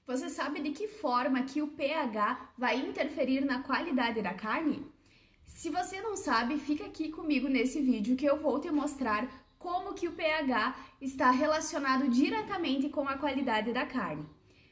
Você sabe de que forma que o pH vai interferir na qualidade da carne? Se você não sabe, fica aqui comigo nesse vídeo que eu vou te mostrar como que o pH está relacionado diretamente com a qualidade da carne.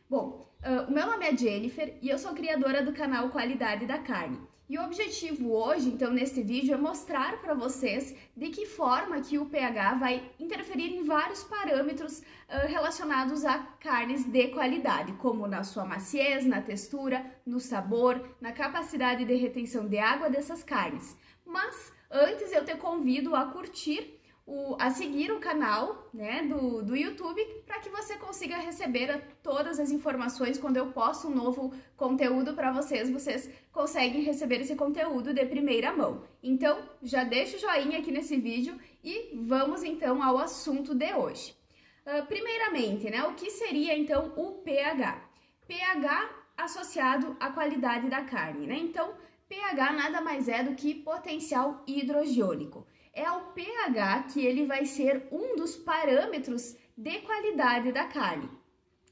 Bom, o meu nome é Jennifer e eu sou criadora do canal Qualidade da Carne. E o objetivo hoje, então, neste vídeo é mostrar para vocês de que forma que o pH vai interferir em vários parâmetros relacionados a carnes de qualidade, como na sua maciez, na textura, no sabor, na capacidade de retenção de água dessas carnes. Mas antes eu te convido a curtir a seguir o canal, né, do YouTube, para que você consiga receber todas as informações quando eu posto um novo conteúdo para vocês. Vocês conseguem receber esse conteúdo de primeira mão. Então, já deixa o joinha aqui nesse vídeo e vamos então ao assunto de hoje. Primeiramente, né, o que seria então o pH? pH associado à qualidade da carne, né? Então, pH nada mais é do que potencial hidrogiônico. É o pH que ele vai ser um dos parâmetros de qualidade da carne.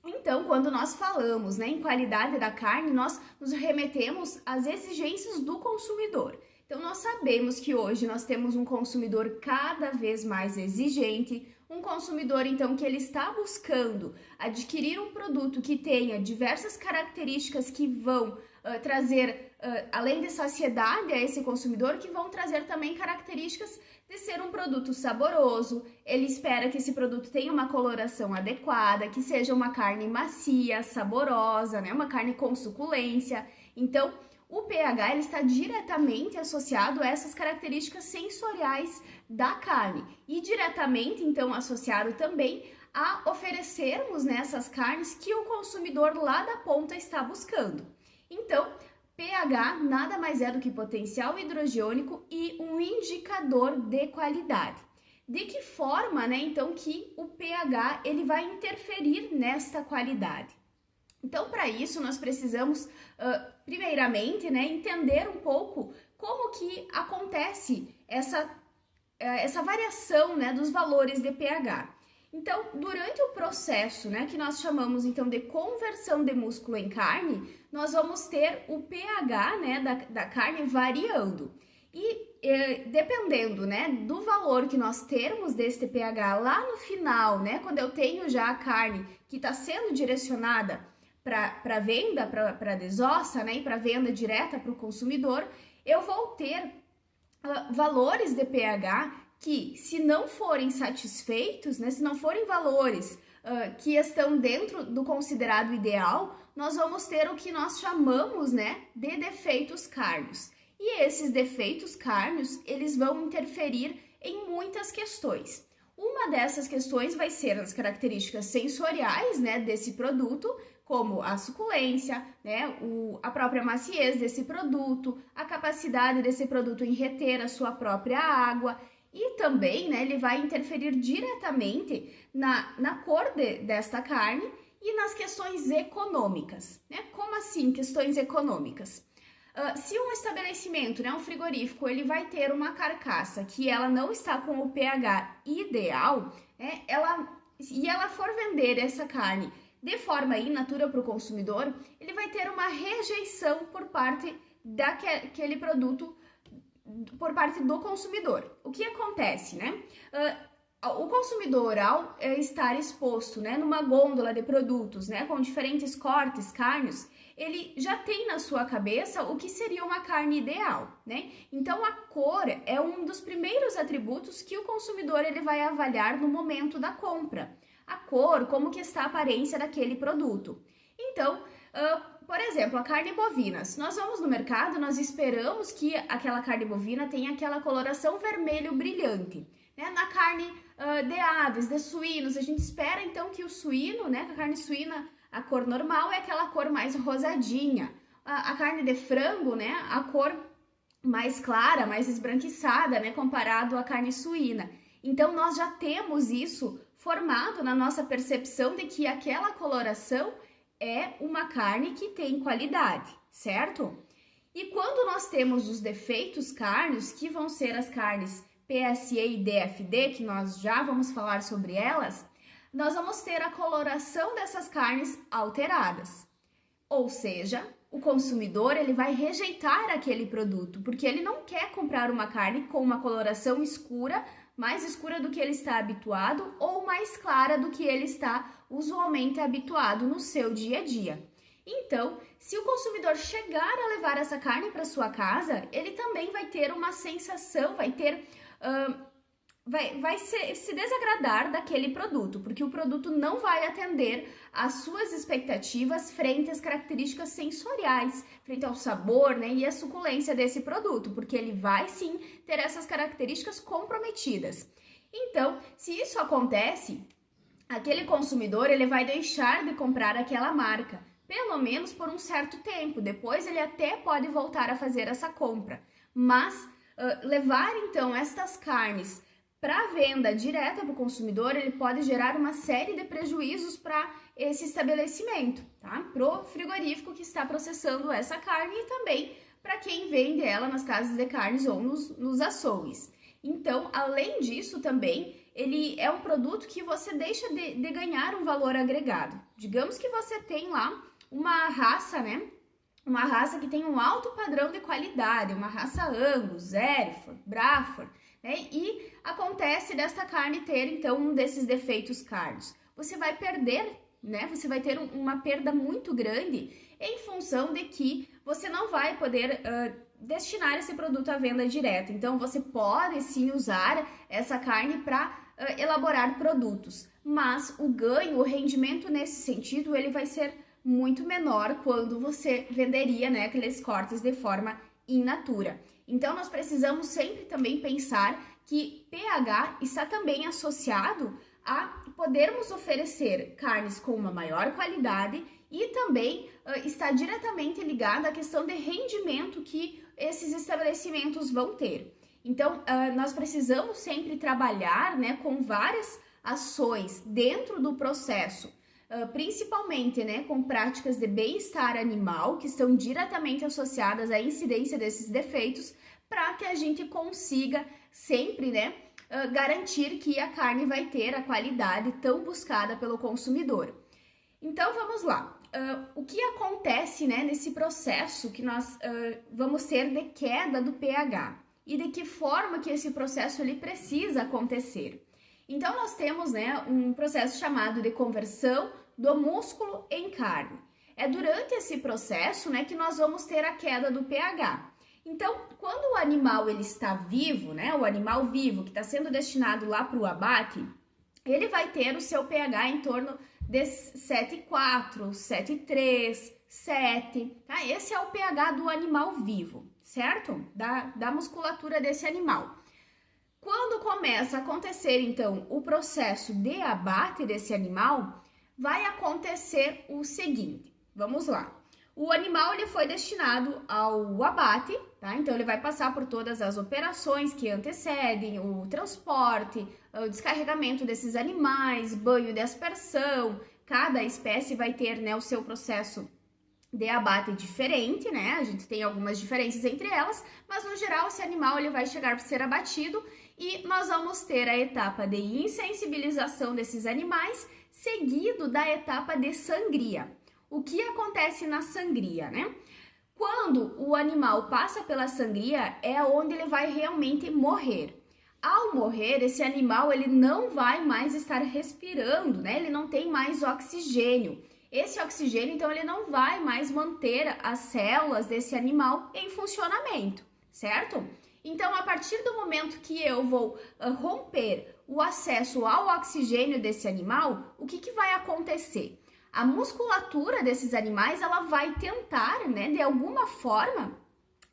Então, quando nós falamos, né, em qualidade da carne, nós nos remetemos às exigências do consumidor. Então, nós sabemos que hoje nós temos um consumidor cada vez mais exigente, um consumidor, então, que ele está buscando adquirir um produto que tenha diversas características que vão trazer, além de saciedade a esse consumidor, que vão trazer também características de ser um produto saboroso. Ele espera que esse produto tenha uma coloração adequada, que seja uma carne macia, saborosa, né? Uma carne com suculência. Então, o pH ele está diretamente associado a essas características sensoriais da carne e diretamente, então, associado também a oferecermos nessas carnes que o consumidor lá da ponta está buscando. Então, pH nada mais é do que potencial hidrogiônico e um indicador de qualidade. De que forma, né, então, que o pH ele vai interferir nesta qualidade? Então, para isso, nós precisamos, primeiramente, né, entender um pouco como que acontece essa variação, né, dos valores de pH. Então, durante o processo, né, que nós chamamos então de conversão de músculo em carne, nós vamos ter o pH, né, da carne variando. E dependendo, né, do valor que nós termos deste pH lá no final, né, quando eu tenho já a carne que está sendo direcionada para venda, para desossa, né, e para venda direta para o consumidor, eu vou ter valores de pH que, se não forem satisfeitos, né, se não forem valores que estão dentro do considerado ideal, nós vamos ter o que nós chamamos, né, de defeitos cárneos. E esses defeitos cárneos, eles vão interferir em muitas questões. Uma dessas questões vai ser as características sensoriais, né, desse produto, como a suculência, né, a própria maciez desse produto, a capacidade desse produto em reter a sua própria água. E também, né, ele vai interferir diretamente na cor desta carne e nas questões econômicas, né? Como assim questões econômicas? Se um estabelecimento, né, um frigorífico, ele vai ter uma carcaça que ela não está com o pH ideal, né, e ela for vender essa carne de forma in natura para o consumidor, ele vai ter uma rejeição por parte daquele produto, por parte do consumidor. O que acontece, né? O consumidor, ao estar exposto, né, numa gôndola de produtos, né, com diferentes cortes, carnes, ele já tem na sua cabeça o que seria uma carne ideal, né? Então, a cor é um dos primeiros atributos que o consumidor ele vai avaliar no momento da compra. A cor, como que está a aparência daquele produto. Então, por exemplo, a carne bovina. Se nós vamos no mercado, nós esperamos que aquela carne bovina tenha aquela coloração vermelho brilhante. Né? Na carne de aves, de suínos, a gente espera então que o suíno, né, a carne suína, a cor normal é aquela cor mais rosadinha. A carne de frango, né, a cor mais clara, mais esbranquiçada, né, comparado à carne suína. Então, nós já temos isso formado na nossa percepção de que aquela coloração é uma carne que tem qualidade, certo? E quando nós temos os defeitos cárneos, que vão ser as carnes PSA e DFD, que nós já vamos falar sobre elas, nós vamos ter a coloração dessas carnes alteradas. Ou seja, o consumidor ele vai rejeitar aquele produto, porque ele não quer comprar uma carne com uma coloração escura, mais escura do que ele está habituado ou mais clara do que ele está usualmente habituado no seu dia a dia. Então, se o consumidor chegar a levar essa carne para sua casa, ele também vai ter uma sensação, vai se desagradar daquele produto, porque o produto não vai atender às suas expectativas frente às características sensoriais, frente ao sabor, né, e a suculência desse produto, porque ele vai sim ter essas características comprometidas. Então, se isso acontece, aquele consumidor ele vai deixar de comprar aquela marca, pelo menos por um certo tempo. Depois ele até pode voltar a fazer essa compra, mas levar então estas carnes para venda direta para o consumidor, ele pode gerar uma série de prejuízos para esse estabelecimento, tá? Pro frigorífico que está processando essa carne e também para quem vende ela nas casas de carnes ou nos açougues. Então, além disso também, ele é um produto que você deixa de ganhar um valor agregado. Digamos que você tem lá uma raça, né? Uma raça que tem um alto padrão de qualidade, uma raça Angus, Hereford, Braford, né? E acontece desta carne ter, então, um desses defeitos carnes. Você vai perder, né? Você vai ter uma perda muito grande em função de que você não vai poder destinar esse produto à venda direta. Então, você pode sim usar essa carne para elaborar produtos, mas o ganho, o rendimento nesse sentido, ele vai ser muito menor quando você venderia, né, aqueles cortes de forma in natura. Então, nós precisamos sempre também pensar que pH está também associado a podermos oferecer carnes com uma maior qualidade e também está diretamente ligado à questão de rendimento que esses estabelecimentos vão ter. Então, nós precisamos sempre trabalhar, né, com várias ações dentro do processo, principalmente, né, com práticas de bem-estar animal, que estão diretamente associadas à incidência desses defeitos, para que a gente consiga sempre, né, garantir que a carne vai ter a qualidade tão buscada pelo consumidor. Então, vamos lá. O que acontece, né, nesse processo que nós vamos ter de queda do pH? E de que forma que esse processo ele precisa acontecer? Então, nós temos, né, um processo chamado de conversão do músculo em carne. É durante esse processo, né, que nós vamos ter a queda do pH. Então, quando o animal ele está vivo, né, o animal vivo que está sendo destinado lá para o abate, ele vai ter o seu pH em torno de 7,4, 7,3, 7, tá? Esse é o pH do animal vivo, certo? Da musculatura desse animal. Quando começa a acontecer, então, o processo de abate desse animal, vai acontecer o seguinte, vamos lá. O animal ele foi destinado ao abate, tá? Então ele vai passar por todas as operações que antecedem, o transporte, o descarregamento desses animais, banho de aspersão. Cada espécie vai ter, né, o seu processo de abate diferente, né? A gente tem algumas diferenças entre elas, mas no geral esse animal ele vai chegar para ser abatido e nós vamos ter a etapa de insensibilização desses animais, seguido da etapa de sangria. O que acontece na sangria, né? Quando o animal passa pela sangria, é onde ele vai realmente morrer. Ao morrer, esse animal ele não vai mais estar respirando, né? Ele não tem mais oxigênio. Esse oxigênio, então, ele não vai mais manter as células desse animal em funcionamento, certo? Então, a partir do momento que eu vou romper o acesso ao oxigênio desse animal, o que vai acontecer? A musculatura desses animais, ela vai tentar, né, de alguma forma,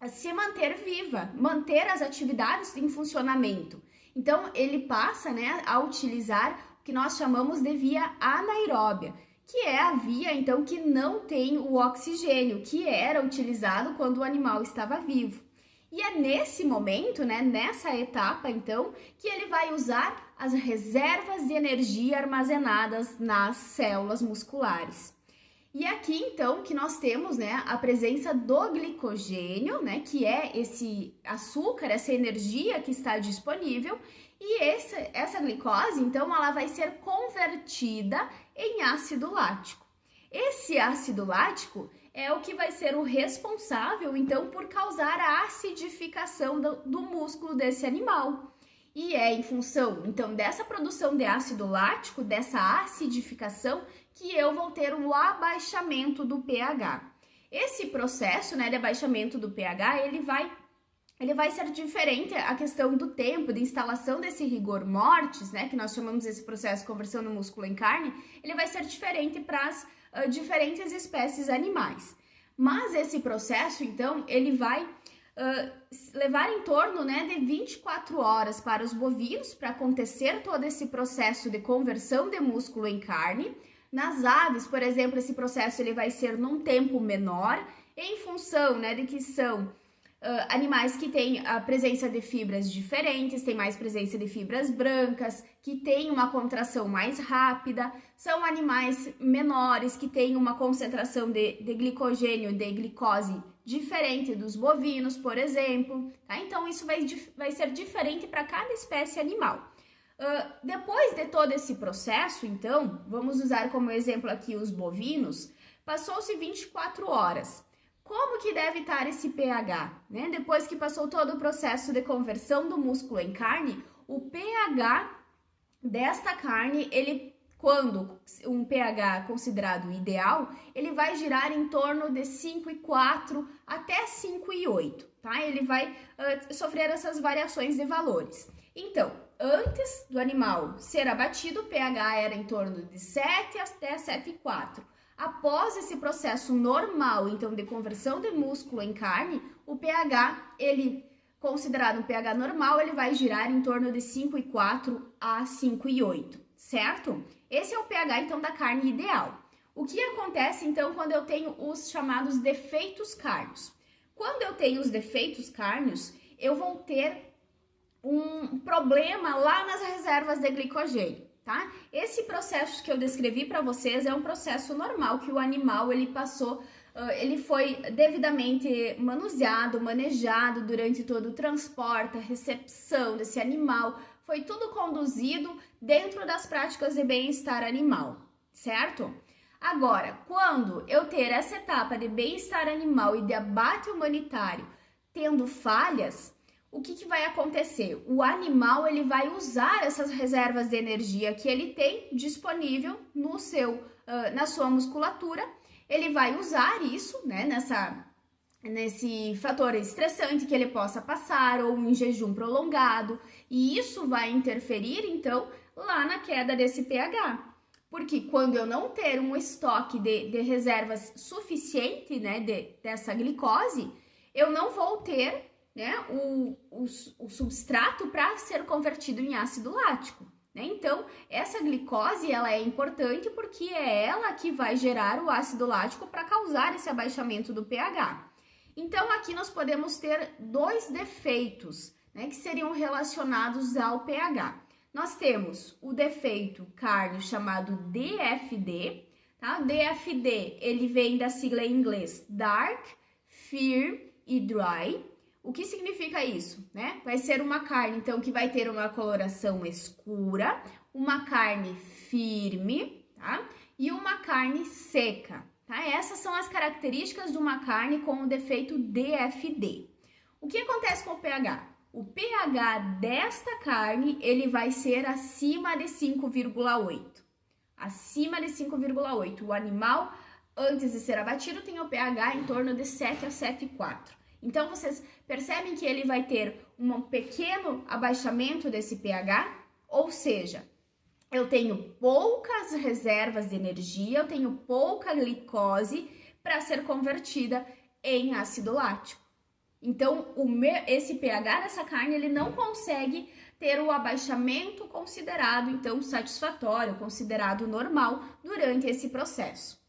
se manter viva, manter as atividades em funcionamento. Então, ele passa, né, a utilizar o que nós chamamos de via anaeróbia, que é a via, então, que não tem o oxigênio, que era utilizado quando o animal estava vivo. E é nesse momento, né, nessa etapa, então, que ele vai usar as reservas de energia armazenadas nas células musculares. E aqui, então, que nós temos, né, a presença do glicogênio, né, que é esse açúcar, essa energia que está disponível, E essa glicose, então, ela vai ser convertida em ácido lático. Esse ácido lático é o que vai ser o responsável, então, por causar a acidificação do músculo desse animal. E é em função, então, dessa produção de ácido lático, dessa acidificação, que eu vou ter o abaixamento do pH. Esse processo, né, de abaixamento do pH, ele vai ser diferente, a questão do tempo de instalação desse rigor mortis, né, que nós chamamos esse processo de conversão do músculo em carne, ele vai ser diferente para as diferentes espécies animais. Mas esse processo, então, ele vai levar em torno, né, de 24 horas para os bovinos, para acontecer todo esse processo de conversão de músculo em carne. Nas aves, por exemplo, esse processo ele vai ser num tempo menor, em função, né, de que são animais que têm a presença de fibras diferentes, tem mais presença de fibras brancas, que têm uma contração mais rápida, são animais menores que têm uma concentração de glicogênio, de glicose diferente dos bovinos, por exemplo, tá? Então isso vai ser diferente para cada espécie animal. Depois de todo esse processo, então, vamos usar como exemplo aqui os bovinos, passou-se 24 horas. Como que deve estar esse pH, né? Depois que passou todo o processo de conversão do músculo em carne, o pH desta carne, ele, quando um pH considerado ideal, ele vai girar em torno de 5,4 até 5,8, tá? Ele vai sofrer essas variações de valores. Então, antes do animal ser abatido, o pH era em torno de 7 até 7,4. Após esse processo normal, então, de conversão de músculo em carne, o pH, ele, considerado um pH normal, ele vai girar em torno de 5,4 a 5,8, certo? Esse é o pH, então, da carne ideal. O que acontece, então, quando eu tenho os chamados defeitos cárneos? Quando eu tenho os defeitos cárneos, eu vou ter um problema lá nas reservas de glicogênio. Tá? Esse processo que eu descrevi para vocês é um processo normal que o animal ele passou, ele foi devidamente manuseado, manejado durante todo o transporte, a recepção desse animal, foi tudo conduzido dentro das práticas de bem-estar animal, certo? Agora, quando eu ter essa etapa de bem-estar animal e de abate humanitário tendo falhas, o que vai acontecer? O animal ele vai usar essas reservas de energia que ele tem disponível no na sua musculatura. Ele vai usar isso, né, nesse fator estressante que ele possa passar ou em jejum prolongado, e isso vai interferir então lá na queda desse pH. Porque quando eu não ter um estoque de reservas suficiente, né, dessa glicose, eu não vou ter, né, o substrato para ser convertido em ácido lático, né? Então, essa glicose, ela é importante porque é ela que vai gerar o ácido lático para causar esse abaixamento do pH. Então, aqui nós podemos ter dois defeitos, né, que seriam relacionados ao pH. Nós temos o defeito cárneo chamado DFD, tá? DFD, ele vem da sigla em inglês Dark, Firm e Dry. O que significa isso, né? Vai ser uma carne, então, que vai ter uma coloração escura, uma carne firme, tá? E uma carne seca, tá? Essas são as características de uma carne com o defeito DFD. O que acontece com o pH? O pH desta carne, ele vai ser acima de 5,8. Acima de 5,8. O animal, antes de ser abatido, tem o pH em torno de 7 a 7,4. Então, vocês percebem que ele vai ter um pequeno abaixamento desse pH, ou seja, eu tenho poucas reservas de energia, eu tenho pouca glicose para ser convertida em ácido lático. Então, esse pH dessa carne, ele não consegue ter o abaixamento considerado, então, satisfatório, considerado normal durante esse processo.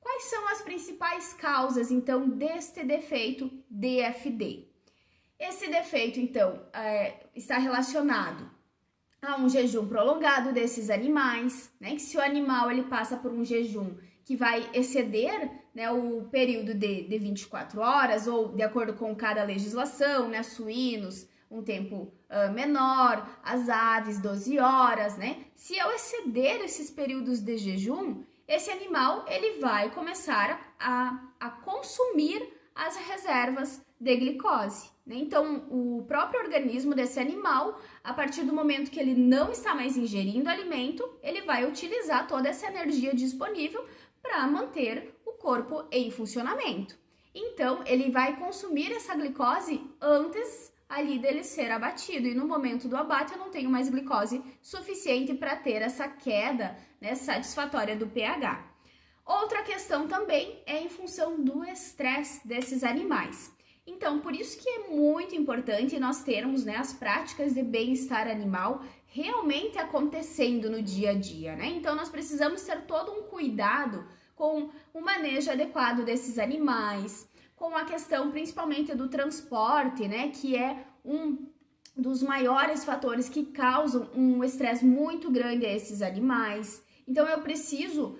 Quais são as principais causas, então, deste defeito DFD? Esse defeito, então, está relacionado a um jejum prolongado desses animais, né? Que se o animal ele passa por um jejum que vai exceder, né, o período de 24 horas, ou de acordo com cada legislação, né, suínos, um tempo menor, as aves 12 horas, né? Se eu exceder esses períodos de jejum, esse animal ele vai começar a consumir as reservas de glicose, né? Então, o próprio organismo desse animal, a partir do momento que ele não está mais ingerindo alimento, ele vai utilizar toda essa energia disponível para manter o corpo em funcionamento. Então, ele vai consumir essa glicose antes ali dele ser abatido, e no momento do abate eu não tenho mais glicose suficiente para ter essa queda, né, satisfatória do pH. Outra questão também é em função do estresse desses animais. Então, por isso que é muito importante nós termos, né, as práticas de bem-estar animal realmente acontecendo no dia a dia, né? Então, nós precisamos ter todo um cuidado com o manejo adequado desses animais, com a questão principalmente do transporte, né, que é um dos maiores fatores que causam um estresse muito grande a esses animais. Então, eu preciso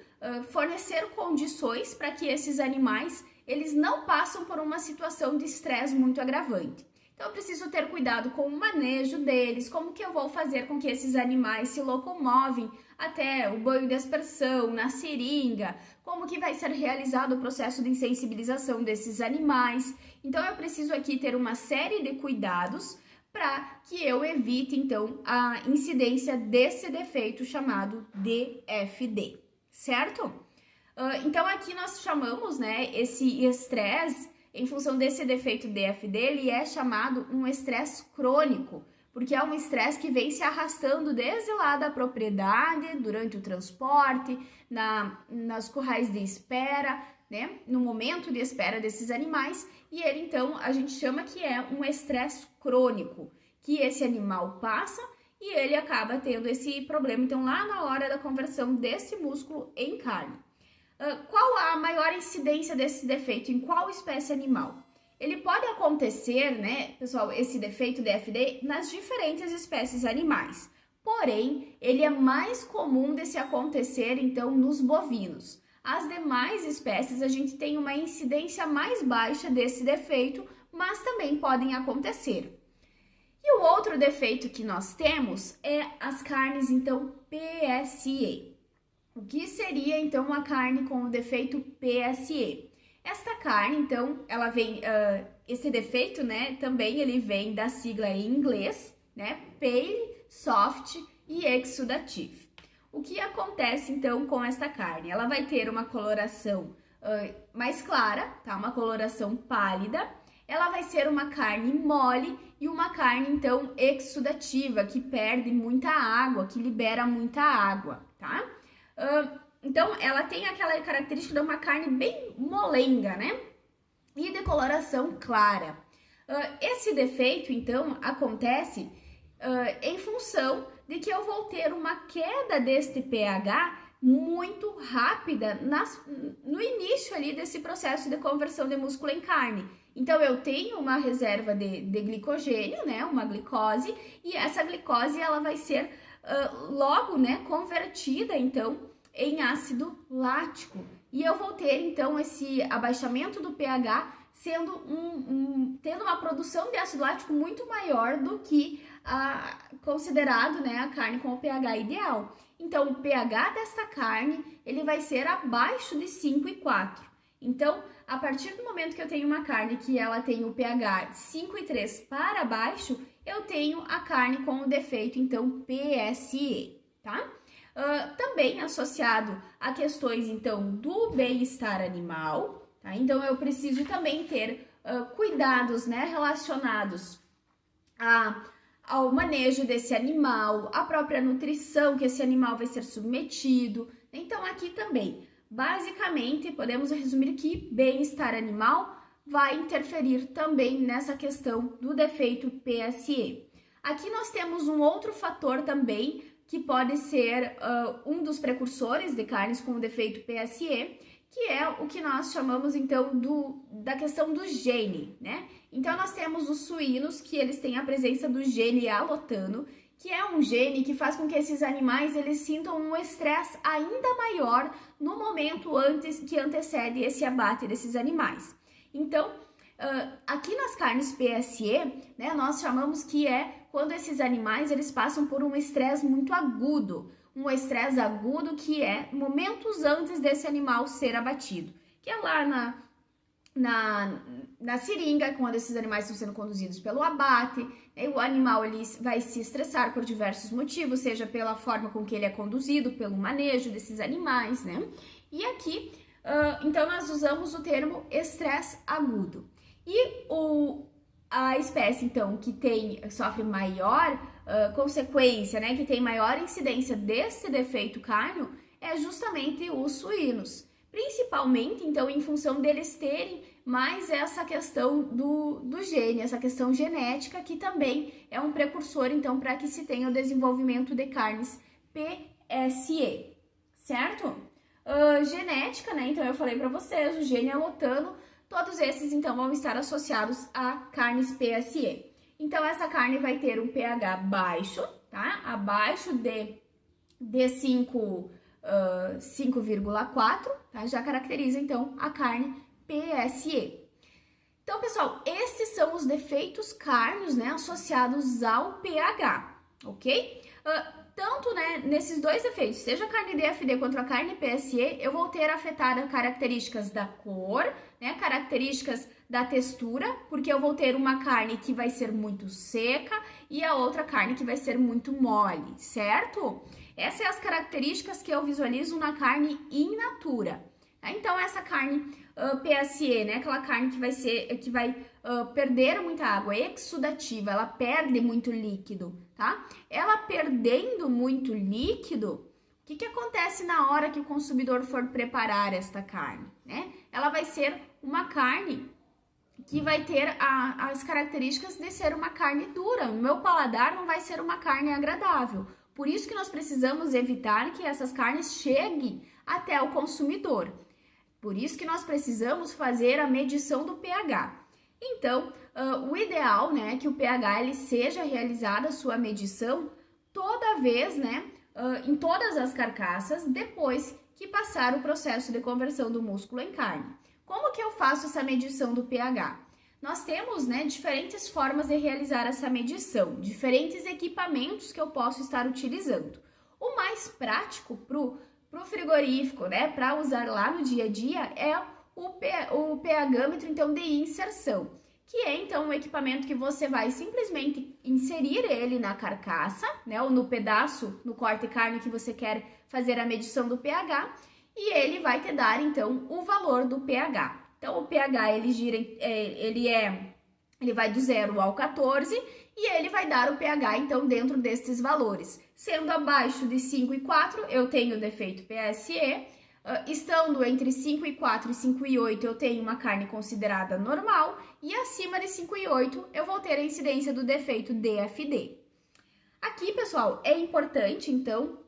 fornecer condições para que esses animais eles não passem por uma situação de estresse muito agravante. Então, eu preciso ter cuidado com o manejo deles, como que eu vou fazer com que esses animais se locomovem até o banho de aspersão, na seringa, como que vai ser realizado o processo de insensibilização desses animais. Então, eu preciso aqui ter uma série de cuidados para que eu evite, então, a incidência desse defeito chamado DFD, certo? Então, aqui nós chamamos, né, esse estresse, em função desse defeito DFD, ele é chamado um estresse crônico, porque é um estresse que vem se arrastando desde lá da propriedade, durante o transporte, nas currais de espera, né, no momento de espera desses animais, e ele, então, a gente chama que é um estresse crônico, que esse animal passa e ele acaba tendo esse problema, então, lá na hora da conversão desse músculo em carne. Qual a maior incidência desse defeito? Em qual espécie animal? Ele pode acontecer, né, pessoal, esse defeito DFD nas diferentes espécies animais. Porém, ele é mais comum de se acontecer, então, nos bovinos. As demais espécies, a gente tem uma incidência mais baixa desse defeito, mas também podem acontecer. E o outro defeito que nós temos é as carnes, então, PSE. O que seria, então, uma carne com o defeito PSE? Esta carne, então, ela vem, esse defeito, né, também ele vem da sigla em inglês, né, Pale, Soft e Exudative. O que acontece, então, com esta carne? Ela vai ter uma coloração mais clara, tá? Uma coloração pálida. Ela vai ser uma carne mole e uma carne, então, exudativa, que perde muita água, que libera muita água, tá? Então, ela tem aquela característica de uma carne bem molenga, né? E de coloração clara. Esse defeito, então, acontece em função de que eu vou ter uma queda deste pH muito rápida no início ali desse processo de conversão de músculo em carne. Então, eu tenho uma reserva de glicogênio, né? Uma glicose, e essa glicose, ela vai ser logo, né, convertida, então, em ácido lático. E eu vou ter, então, esse abaixamento do pH sendo tendo uma produção de ácido lático muito maior do que considerado, né, a carne com o pH ideal. Então, o pH dessa carne, ele vai ser abaixo de 5,4. Então, a partir do momento que eu tenho uma carne que ela tem o pH 5,3 para baixo, eu tenho a carne com o defeito, então, PSE, tá? Também associado a questões, então, do bem-estar animal, tá? Então, eu preciso também ter cuidados, né, relacionados ao manejo desse animal, a própria nutrição que esse animal vai ser submetido. Então, aqui também, basicamente, podemos resumir que bem-estar animal vai interferir também nessa questão do defeito PSE. Aqui nós temos um outro fator também que pode ser um dos precursores de carnes com defeito PSE, que é o que nós chamamos, então, da questão do gene, né? Então, nós temos os suínos, que eles têm a presença do gene alotano, que é um gene que faz com que esses animais, eles sintam um estresse ainda maior no momento que antecede esse abate desses animais. Então, aqui nas carnes PSE, né, nós chamamos que é quando esses animais eles passam por um estresse muito agudo, um estresse agudo que é momentos antes desse animal ser abatido, que é lá na seringa, quando esses animais estão sendo conduzidos pelo abate, né, o animal ele vai se estressar por diversos motivos, seja pela forma com que ele é conduzido, pelo manejo desses animais, né? E aqui, então, nós usamos o termo estresse agudo. E a espécie, então, que sofre maior consequência, né, que tem maior incidência desse defeito cárneo, é justamente os suínos. Principalmente, então, em função deles terem mais essa questão do gene, essa questão genética, que também é um precursor, então, para que se tenha o desenvolvimento de carnes PSE, certo? Genética, né? Então, eu falei para vocês, o gene alotano, todos esses, então, vão estar associados a carnes PSE. Então, essa carne vai ter um pH baixo, tá? Abaixo de 5,4, tá? Já caracteriza, então, a carne PSE. Então, pessoal, esses são os defeitos cárneos, né, associados ao pH, ok? Tanto, né, nesses dois defeitos, seja a carne DFD quanto a carne PSE, eu vou ter afetado características da cor, né, características da textura, porque eu vou ter uma carne que vai ser muito seca e a outra carne que vai ser muito mole, certo? Essas são as características que eu visualizo na carne in natura. Então, essa carne PSE, né, aquela carne que vai perder muita água, exudativa, ela perde muito líquido, tá? Ela perdendo muito líquido, o que acontece na hora que o consumidor for preparar esta carne, né? Ela vai ser uma carne que vai ter as características de ser uma carne dura. O meu paladar não vai ser uma carne agradável. Por isso que nós precisamos evitar que essas carnes cheguem até o consumidor. Por isso que nós precisamos fazer a medição do pH. Então, o ideal, né, é que o pH ele seja realizada a sua medição toda vez, né, em todas as carcaças, depois que passar o processo de conversão do músculo em carne. Como que eu faço essa medição do pH? Nós temos, né, diferentes formas de realizar essa medição, diferentes equipamentos que eu posso estar utilizando. O mais prático pro frigorífico, né, para usar lá no dia a dia, é o pH-metro, então, de inserção, que é, então, um equipamento que você vai simplesmente inserir ele na carcaça, né, ou no pedaço, no corte de carne que você quer fazer a medição do pH, e ele vai te dar, então, o valor do pH. Então, o pH, ele vai do 0 ao 14 e ele vai dar o pH, então, dentro destes valores. Sendo abaixo de 5,4, eu tenho defeito PSE. Estando entre 5,4 e 5,8, eu tenho uma carne considerada normal. E acima de 5,8, eu vou ter a incidência do defeito DFD. Aqui, pessoal, é importante, então,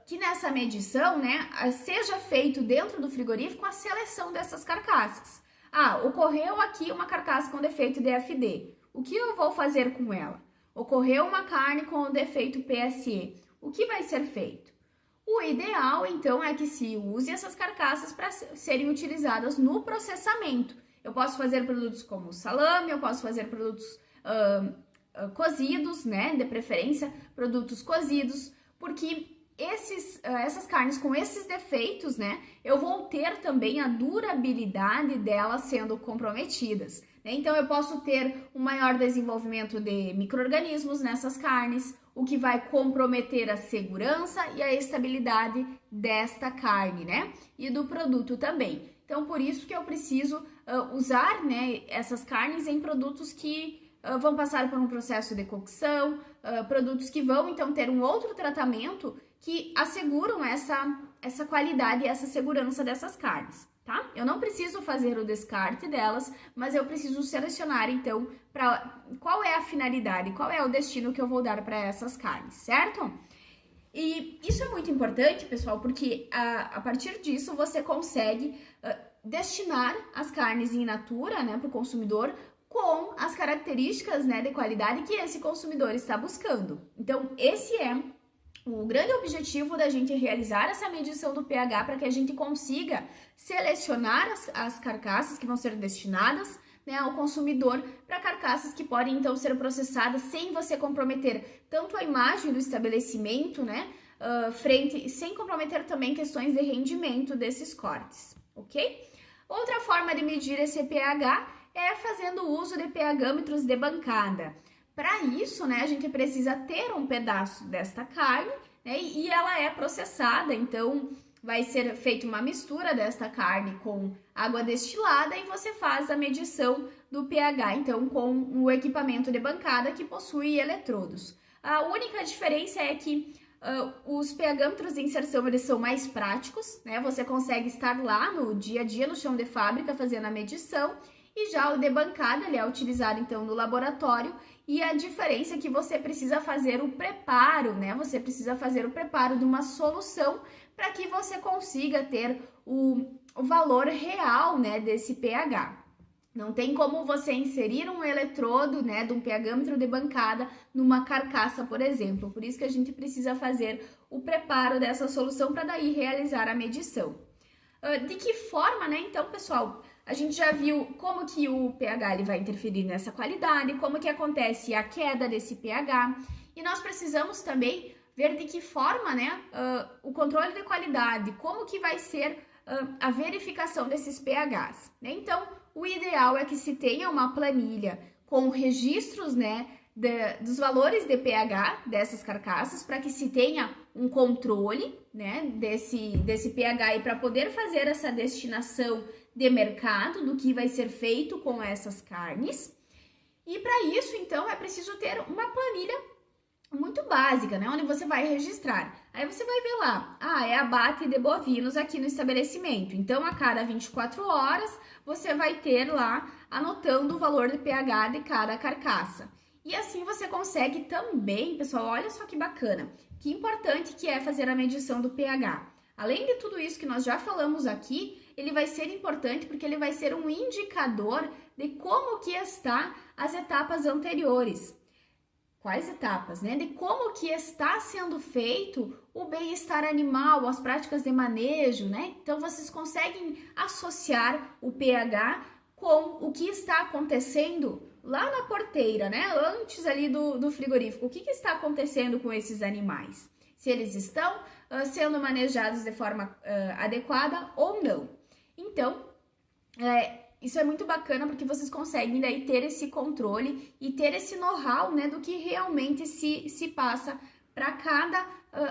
que nessa medição, né, seja feito dentro do frigorífico a seleção dessas carcaças. Ocorreu aqui uma carcaça com defeito DFD. O que eu vou fazer com ela? Ocorreu uma carne com defeito PSE. O que vai ser feito? O ideal, então, é que se use essas carcaças para serem utilizadas no processamento. Eu posso fazer produtos como salame, eu posso fazer produtos cozidos, né, de preferência, produtos cozidos, porque essas carnes com esses defeitos, né, eu vou ter também a durabilidade delas sendo comprometidas, né? Então, eu posso ter um maior desenvolvimento de micro-organismos nessas carnes, o que vai comprometer a segurança e a estabilidade desta carne, né, e do produto também. Então, por isso que eu preciso usar, né, essas carnes em produtos que vão passar por um processo de cocção, produtos que vão, então, ter um outro tratamento que asseguram essa qualidade e essa segurança dessas carnes, tá? Eu não preciso fazer o descarte delas, mas eu preciso selecionar, então, qual é a finalidade, qual é o destino que eu vou dar para essas carnes, certo? E isso é muito importante, pessoal, porque a partir disso você consegue destinar as carnes in natura, né, para o consumidor, com as características, né, de qualidade que esse consumidor está buscando. Então, esse é o grande objetivo da gente realizar essa medição do pH para que a gente consiga selecionar as carcaças que vão ser destinadas né, ao consumidor para carcaças que podem então ser processadas sem você comprometer tanto a imagem do estabelecimento, né, sem comprometer também questões de rendimento desses cortes, ok? Outra forma de medir esse pH é fazendo uso de pHmetros de bancada. Para isso, né, a gente precisa ter um pedaço desta carne, né, e ela é processada, então vai ser feita uma mistura desta carne com água destilada e você faz a medição do pH, então, com o equipamento de bancada que possui eletrodos. A única diferença é que os pHmetros de inserção eles são mais práticos, né? Você consegue estar lá no dia a dia, no chão de fábrica, fazendo a medição, e já o de bancada ele é utilizado então no laboratório, e a diferença é que você precisa fazer o preparo, né? Você precisa fazer o preparo de uma solução para que você consiga ter o valor real, né, desse pH. Não tem como você inserir um eletrodo, né, de um pHmetro de bancada numa carcaça, por exemplo. Por isso que a gente precisa fazer o preparo dessa solução para daí realizar a medição. De que forma, né, então, pessoal, a gente já viu como que o pH ele vai interferir nessa qualidade, como que acontece a queda desse pH, e nós precisamos também ver de que forma, né, o controle de qualidade, como que vai ser a verificação desses pHs, né? Então, o ideal é que se tenha uma planilha com registros, né, dos valores de pH dessas carcaças, para que se tenha um controle, né, desse pH e para poder fazer essa destinação de mercado do que vai ser feito com essas carnes. E para isso, então, é preciso ter uma planilha muito básica, né, onde você vai registrar. Aí você vai ver lá, é abate de bovinos aqui no estabelecimento. Então, a cada 24 horas, você vai ter lá anotando o valor de pH de cada carcaça. E assim você consegue também, pessoal, olha só que bacana, que importante que é fazer a medição do pH. Além de tudo isso que nós já falamos aqui, ele vai ser importante porque ele vai ser um indicador de como que está as etapas anteriores. Quais etapas, né? De como que está sendo feito o bem-estar animal, as práticas de manejo, né? Então, vocês conseguem associar o pH com o que está acontecendo lá na porteira, né? Antes ali do frigorífico. O que está acontecendo com esses animais? Se eles estão sendo manejados de forma adequada ou não. Então, isso é muito bacana porque vocês conseguem daí ter esse controle e ter esse know-how, né, do que realmente se passa para cada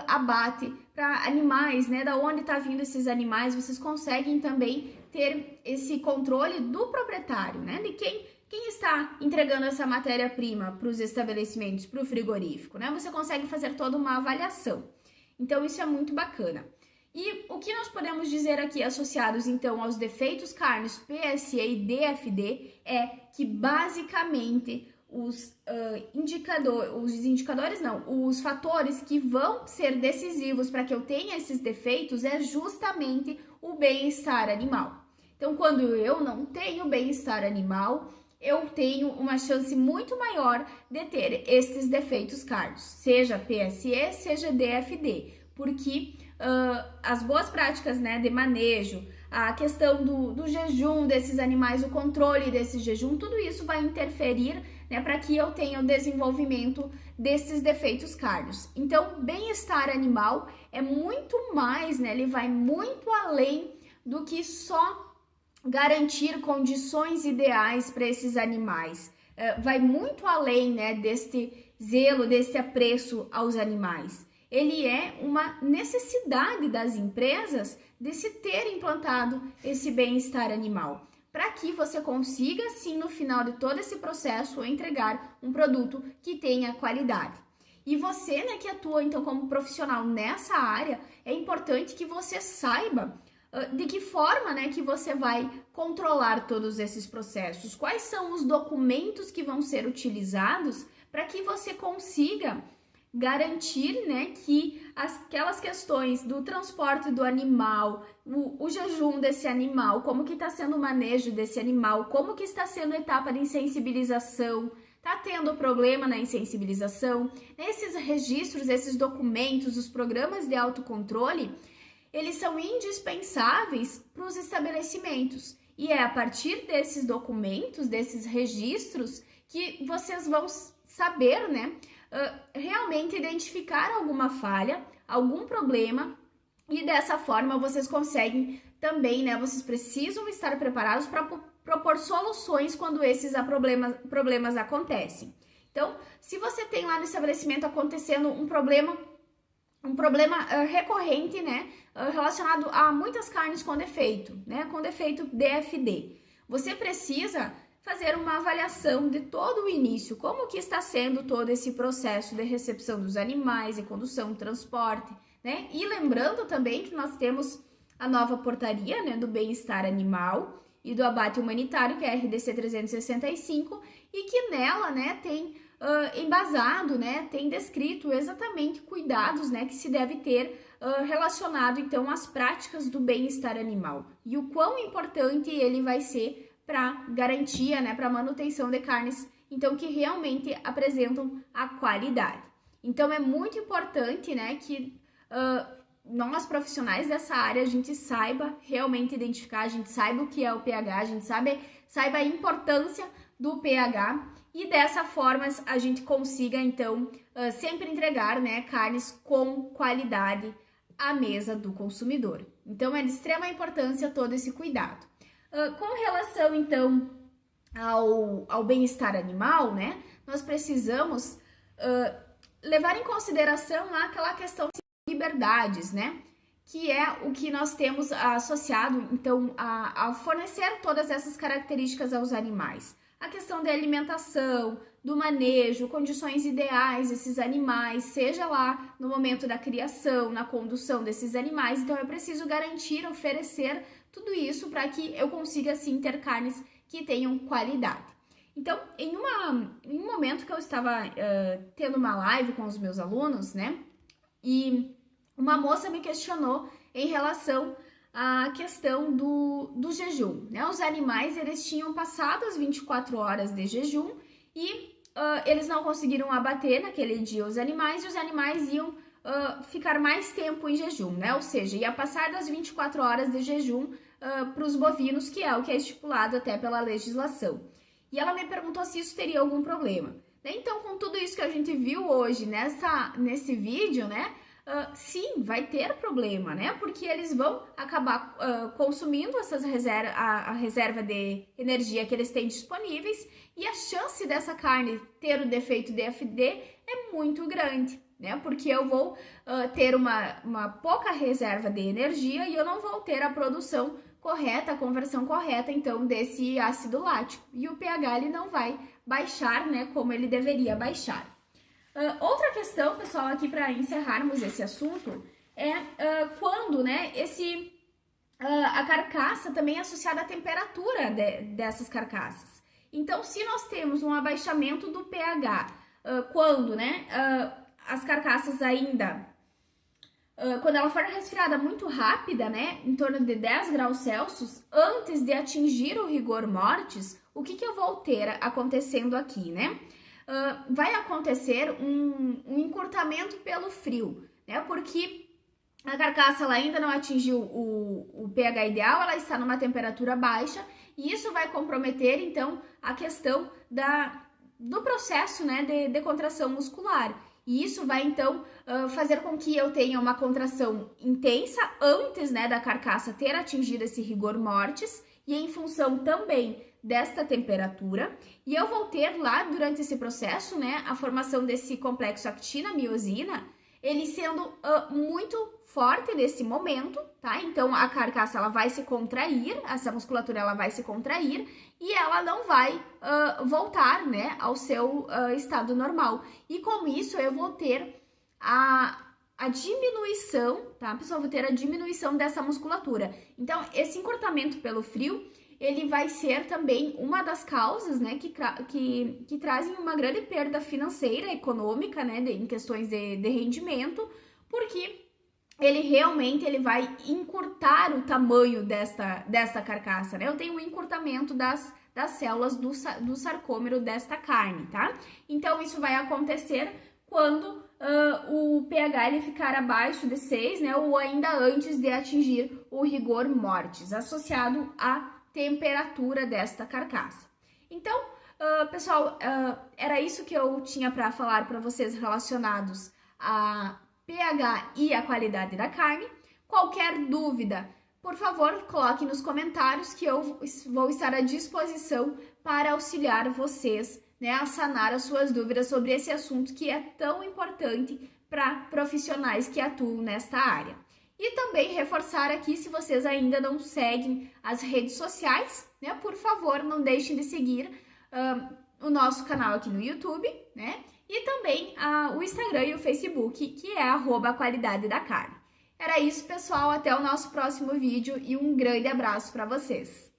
abate, para animais, né, da onde está vindo esses animais. Vocês conseguem também ter esse controle do proprietário, né, de quem está entregando essa matéria-prima para os estabelecimentos, para o frigorífico, né? Você consegue fazer toda uma avaliação. Então, isso é muito bacana. E o que nós podemos dizer aqui, associados então aos defeitos cárneos PSE e DFD, é que basicamente os fatores que vão ser decisivos para que eu tenha esses defeitos é justamente o bem-estar animal. Então, quando eu não tenho bem-estar animal, eu tenho uma chance muito maior de ter esses defeitos cárneos, seja PSE, seja DFD, porque as boas práticas, né, de manejo, a questão do jejum desses animais, o controle desse jejum, tudo isso vai interferir, né, para que eu tenha o desenvolvimento desses defeitos cárneos. Então, bem-estar animal é muito mais, né, ele vai muito além do que só garantir condições ideais para esses animais. Vai muito além, né, deste zelo, deste apreço aos animais. Ele é uma necessidade das empresas de se ter implantado esse bem-estar animal, para que você consiga, sim, no final de todo esse processo, entregar um produto que tenha qualidade. E você, né, que atua, então, como profissional nessa área, é importante que você saiba de que forma, né, que você vai controlar todos esses processos, quais são os documentos que vão ser utilizados para que você consiga garantir, né, que aquelas questões do transporte do animal, o jejum desse animal, como que está sendo o manejo desse animal, como que está sendo a etapa de insensibilização, está tendo problema na insensibilização, esses registros, esses documentos, os programas de autocontrole, eles são indispensáveis para os estabelecimentos. E é a partir desses documentos, desses registros, que vocês vão saber, né, realmente identificar alguma falha, algum problema, e dessa forma vocês conseguem também, né, vocês precisam estar preparados para propor soluções quando esses problemas acontecem. Então, se você tem lá no estabelecimento acontecendo um problema recorrente, né, relacionado a muitas carnes com defeito, né, com defeito DFD, você precisa fazer uma avaliação de todo o início, como que está sendo todo esse processo de recepção dos animais, de condução, transporte, né, e lembrando também que nós temos a nova portaria, né, do bem-estar animal e do abate humanitário, que é a RDC 365, e que nela, né, tem embasado, né, tem descrito exatamente cuidados, né, que se deve ter relacionado, então, às práticas do bem-estar animal e o quão importante ele vai ser para garantia, né, para manutenção de carnes, então, que realmente apresentam a qualidade. Então, é muito importante, né, que nós, profissionais dessa área, a gente saiba realmente identificar, a gente saiba o que é o pH, a gente saiba a importância do pH e dessa forma a gente consiga, então, sempre entregar, né, carnes com qualidade à mesa do consumidor. Então, é de extrema importância todo esse cuidado. Com relação, então, ao bem-estar animal, né, nós precisamos levar em consideração lá aquela questão de liberdades, né, que é o que nós temos associado, então, a fornecer todas essas características aos animais. A questão da alimentação, do manejo, condições ideais desses animais, seja lá no momento da criação, na condução desses animais. Então, eu preciso garantir, oferecer tudo isso para que eu consiga, sim, ter carnes que tenham qualidade. Então, em um momento que eu estava tendo uma live com os meus alunos, né, e uma moça me questionou em relação à questão do jejum, né? Os animais, eles tinham passado as 24 horas de jejum e eles não conseguiram abater naquele dia os animais, e os animais iam ficar mais tempo em jejum, né? Ou seja, ia passar das 24 horas de jejum para os bovinos, que é o que é estipulado até pela legislação. E ela me perguntou se isso teria algum problema. Então, com tudo isso que a gente viu hoje nesse vídeo, né? Sim, vai ter problema, né? Porque eles vão acabar consumindo a reserva de energia que eles têm disponíveis, e a chance dessa carne ter o defeito DFD é muito grande, né? Porque eu vou ter uma pouca reserva de energia e eu não vou ter a produção correta, a conversão correta, então, desse ácido lático. E o pH, ele não vai baixar, né, como ele deveria baixar. Outra questão, pessoal, aqui para encerrarmos esse assunto, é quando, né, a carcaça também é associada à temperatura dessas carcaças. Então, se nós temos um abaixamento do pH, quando, né, as carcaças ainda, quando ela for resfriada muito rápida, né, em torno de 10 graus Celsius, antes de atingir o rigor mortis, o que eu vou ter acontecendo aqui, né? Vai acontecer um encurtamento pelo frio, né? Porque a carcaça ela ainda não atingiu o pH ideal, ela está numa temperatura baixa, e isso vai comprometer, então, a questão do processo, né, de contração muscular. E isso vai, então, fazer com que eu tenha uma contração intensa antes, né, da carcaça ter atingido esse rigor mortis, e em função também desta temperatura, e eu vou ter lá, durante esse processo, né, a formação desse complexo actina-miosina, ele sendo muito forte nesse momento, tá? Então, a carcaça, ela vai se contrair, essa musculatura, ela vai se contrair, e ela não vai voltar, né, ao seu estado normal. E com isso, eu vou ter a diminuição, tá, pessoal? Vou ter a diminuição dessa musculatura. Então, esse encurtamento pelo frio, ele vai ser também uma das causas, né, que trazem uma grande perda financeira, econômica, né, em questões de rendimento, porque ele realmente vai encurtar o tamanho desta carcaça, né? Eu tenho um encurtamento das células do sarcômero desta carne, tá? Então, isso vai acontecer quando o pH ele ficar abaixo de 6, né, ou ainda antes de atingir o rigor mortis, associado à temperatura desta carcaça. Então, pessoal, era isso que eu tinha para falar para vocês relacionados a pH e a qualidade da carne. Qualquer dúvida, por favor, coloque nos comentários que eu vou estar à disposição para auxiliar vocês, né, a sanar as suas dúvidas sobre esse assunto que é tão importante para profissionais que atuam nesta área. E também reforçar aqui, se vocês ainda não seguem as redes sociais, né, por favor, não deixem de seguir o nosso canal aqui no YouTube, né, e também o Instagram e o Facebook, que é @qualidade da carne. Era isso, pessoal. Até o nosso próximo vídeo e um grande abraço para vocês.